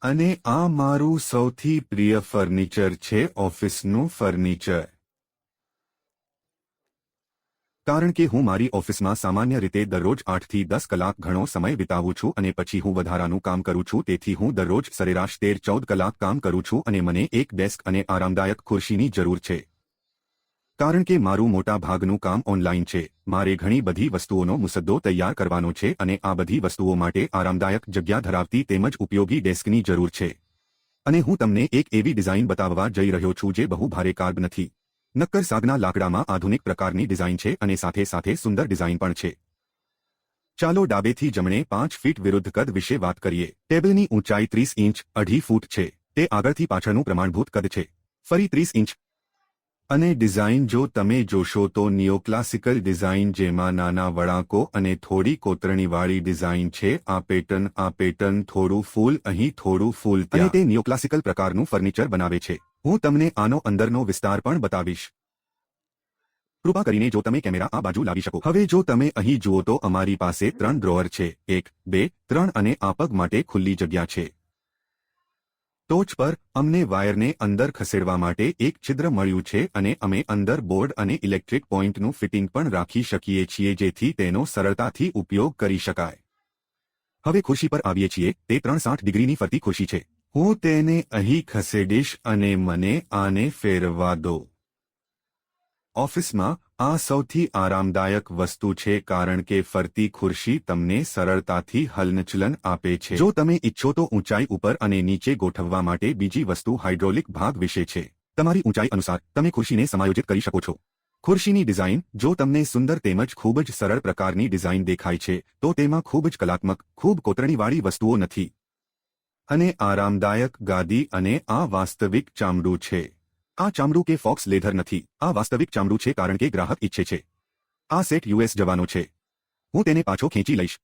અને આ મારું સૌથી પ્રિય ફર્નિચર છે, ઓફિસનું ફર્નિચર. કારણ કે હું મારી ઓફિસમાં સામાન્ય રીતે દરરોજ 8 થી 10 કલાક ઘણો સમય વિતાવું છું અને પછી હું વધારાનું કામ કરું છું. તેથી હું દરરોજ સરેરાશ 13-14 કલાક કામ કરું છું અને મને એક ડેસ્ક અને આરામદાયક ખુરશીની જરૂર છે. કારણ કે મારું મોટા ભાગનું કામ ઓનલાઈન છે, મારે ઘણી બધી વસ્તુઓનો મુસદ્દો તૈયાર કરવાનો છે અને આ બધી વસ્તુઓ માટે આરામદાયક જગ્યા ધરાવતી તેમજ ઉપયોગી ડેસ્કની જરૂર છે. અને હું તમને એક એવી ડિઝાઇન બતાવવા જઈ રહ્યો છું જે બહુ ભારે કાર્બ નથી. નક્કર સાગના લાકડામાં આધુનિક પ્રકારની ડિઝાઇન છે અને સાથે સાથે સુંદર ડિઝાઇન પણ છે. ચાલો ડાબેથી જમણે 5 ફીટ વિરુદ્ધ કદ વિશે વાત કરીએ. ટેબલની ઊંચાઈ 30 ઇંચ 2.5 ફૂટ છે. તે આગળથી પાછળનું પ્રમાણભૂત કદ છે. ફરી 30 ઇંચ. અને ડિઝાઇન જો તમે જોશો તો નિયોક્લાસિકલ ડિઝાઇન જેમાં નાના વળાંકો અને થોડી કોતરણીવાળી ડિઝાઇન છે. આ પેટર્ન થોડું ફૂલ અહીં, થોડું ફૂલ ત્યાં, અને તે નિયોક્લાસિકલ પ્રકારનું ફર્નિચર બનાવે છે. હું તમને આનો અંદરનો વિસ્તાર પણ બતાવીશ. કૃપા કરીને જો તમે કેમેરા આ બાજુ લાવી શકો. હવે જો તમે અહીં જુઓ તો અમારી પાસે 3 ડ્રોઅર છે, 1, 2, 3 અને આ પગ માટે ખુલ્લી જગ્યા છે. ટોચ પર અમને વાયરને અંદર ખસેડવા માટે એક છિદ્ર મળ્યું છે અને અમે અંદર બોર્ડ અને ઇલેક્ટ્રિક પોઇન્ટનું ફિટિંગ પણ રાખી શકીએ છીએ જેથી તેનો સરળતાથી ઉપયોગ કરી શકાય. હવે ખુરશી પર આવીએ છીએ. તે 360 ડિગ્રીની ફરતી ખુરશી છે. હું તેને અહીં ખસેડીશ અને મને આને ફેરવવા દો. ઓફિસમાં આ સૌથી આરામદાયક વસ્તુ છે કારણ કે ફરતી ખુરશી તમને સરળતાથી હલનચલન આપે છે. જો તમે ઈચ્છો તો ઊંચાઈ ઉપર અને નીચે ગોઠવવા માટે બીજી વસ્તુ હાઇડ્રોલિક ભાગ વિશે છે. તમારી ઊંચાઈ અનુસાર તમે ખુરશીને સમાયોજિત કરી શકો છો. ખુરશીની ડિઝાઇન જો તમને સુંદર તેમજ ખૂબ જ સરળ પ્રકારની ડિઝાઇન દેખાય છે તો તેમાં ખૂબ જ કલાત્મક, ખૂબ કોતરણીવાળી વસ્તુઓ નથી. અને આરામદાયક ગાદી અને આ વાસ્તવિક ચામડું છે. આ ચામડું કે ફોક્સ લેધર નથી. આ વાસ્તવિક ચામડું છે કારણ કે ગ્રાહક ઈચ્છે છે. આ સેટ યુએસ જવાનો છે. હું તેને પાછો ખેંચી લઈશ.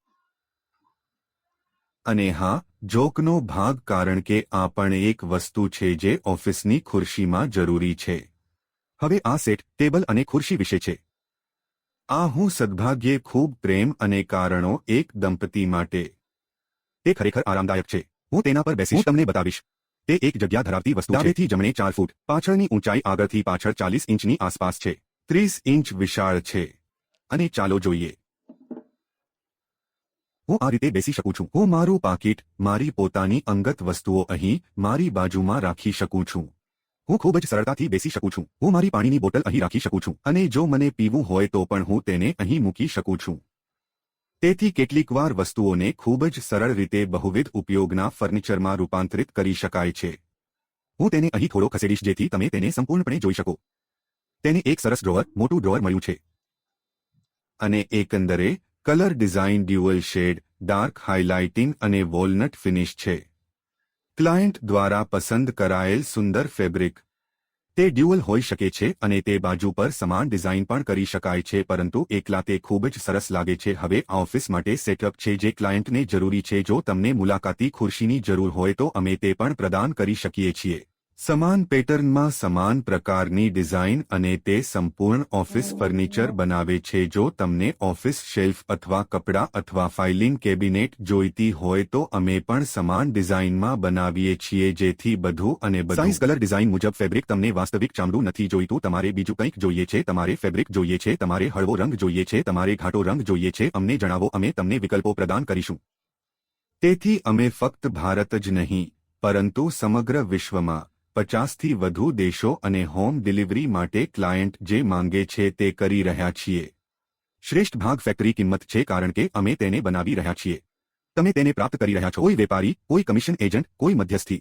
અને હા, જોકનો ભાગ કારણ કે આ પણ એક વસ્તુ છે જે ઓફિસની ખુરશીમાં જરૂરી છે. હવે આ સેટ ટેબલ અને ખુરશી વિશે છે. આ હું સદભાગ્યે ખૂબ પ્રેમ અને કારણો એક દંપતી માટે. તે ખરેખર આરામદાયક છે. હું તેના પર બેસીશ. હું તમને બતાવીશ. તે એક જગ્યા ધરાવતી વસ્તુ છે. ડાબેથી જમણે 4 ફૂટ. પાછળની ઊંચાઈ આગળથી પાછળ 40 ઇંચની આસપાસ છે. 30 ઇંચ વિશાળ છે. અને ચાલો જોઈએ. હું આ રીતે બેસી શકું છું. હું મારું પાકીટ, મારી પોતાની અંગત વસ્તુઓ અહીં મારી બાજુમાં રાખી શકું છું. હું ખૂબ જ સરળતાથી બેસી શકું છું. હું મારી પાણીની બોટલ અહીં રાખી શકું છું. અને જો મને પીવું હોય તો પણ હું તેને અહીં મૂકી શકું છું. તેથી કેટલીકવાર વસ્તુઓને ખૂબ જ સરળ રીતે બહુવિધ ઉપયોગના ફર્નિચરમાં રૂપાંતરિત કરી શકાય છે. હું તેને અહીં થોડો ખસેડીશ જેથી તમે તેને સંપૂર્ણપણે જોઈ શકો. તેને એક સરસ ડ્રોઅર, મોટું ડ્રોઅર મળ્યું છે. અને એકંદરે colour design dual shade, dark highlighting અને વોલનટ ફિનિશ છે. ક્લાયન્ટ દ્વારા પસંદ કરાયેલ સુંદર ફેબ્રિક. તે ડ્યુઅલ હોઈ શકે છે અને તે બાજુ પર સમાન ડિઝાઇન પણ કરી શકાય છે પરંતુ એકલા તે ખૂબ જ સરસ લાગે છે. હવે આ ઓફિસ માટે સેટઅપ છે જે ક્લાયન્ટને જરૂરી છે. જો તમને મુલાકાતી ખુરશીની જરૂર હોય તો અમે તે પણ પ્રદાન કરી શકીએ છીએ. સમાન પેટર્નમાં સમાન પ્રકારની ડિઝાઇન અને તે સંપૂર્ણ ઓફિસ ફર્નિચર બનાવે છે. જો તમને ઓફિસ શેલ્ફ અથવા કપડાં અથવા ફાઇલિંગ કેબિનેટ જોઈતી હોય તો અમે પણ સમાન ડિઝાઇનમાં બનાવીએ છીએ જેથી બધું અને બધું. સાઇઝ કલર ડિઝાઇન મુજબ ફેબ્રિક. તમને વાસ્તવિક ચામડું નથી જોઈતું. તમારે બીજું કંઈક જોઈએ છે. તમારે ફેબ્રિક જોઈએ છે. તમારે હળવો રંગ જોઈએ છે. તમારે ઘાટો રંગ જોઈએ છે. અમને જણાવો, અમે તમને વિકલ્પો પ્રદાન કરીશું. તેથી અમે ફક્ત ભારત જ નહીં પરંતુ સમગ્ર વિશ્વમાં 50થી વધુ દેશો અને હોમ ડિલિવરી માટે ક્લાયન્ટ જે માંગે છે તે કરી રહ્યા છીએ. શ્રેષ્ઠ ભાગ ફેક્ટરી કિંમત છે કારણ કે અમે તેને બનાવી રહ્યા છીએ. તમે તેને પ્રાપ્ત કરી રહ્યા છો. કોઈ વેપારી, કોઈ કમિશન એજન્ટ, કોઈ મધ્યસ્થી.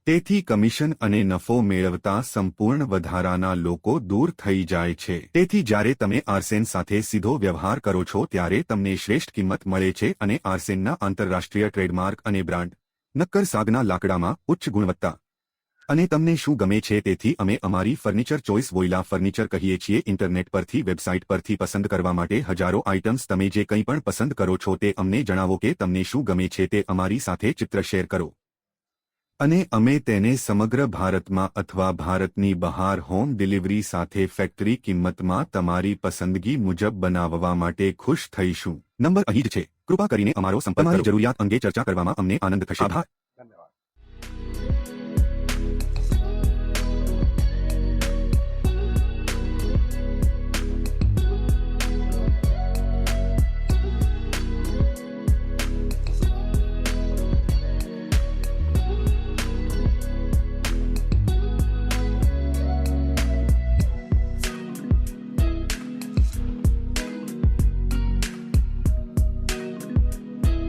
તેથી કમિશન અને નફો મેળવતા સંપૂર્ણ વધારાના લોકો દૂર થઈ જાય છે. તેથી જ્યારે તમે આર્સેન સાથે સીધો વ્યવહાર કરો છો ત્યારે તમને શ્રેષ્ઠ કિંમત મળે છે અને આર્સેનના આંતરરાષ્ટ્રીય ટ્રેડમાર્ક અને બ્રાન્ડ. નક્કર સાગના લાકડામાં ઉચ્ચ ગુણવત્તા. અને તમને શું ગમે છે તેથી અમે અમારી ફર્નિચર ચોઇસ વોઇલા ફર્નિચર કહીએ છીએ. ઇન્ટરનેટ પરથી, વેબસાઇટ પરથી પસંદ કરવા માટે હજારો આઇટમ્સ. તમે જે કંઈ પણ પસંદ કરો છો તે અમને જણાવો કે તમને શું ગમે છે તે અમારી સાથે ચિત્ર શેર કરો. અને અમે તેને સમગ્ર ભારતમાં અથવા ભારતની બહાર હોમ ડિલિવરી સાથે ફેક્ટરી કિંમતમાં તમારી પસંદગી મુજબ બનાવવા માટે ખુશ થઈશું. નંબર અહીં જ છે. કૃપા કરીને અમારો સંપર્ક કરો. તમારી જરૂરિયાત અંગે ચર્ચા કરવામાં અમને આનંદ થશે. આભાર.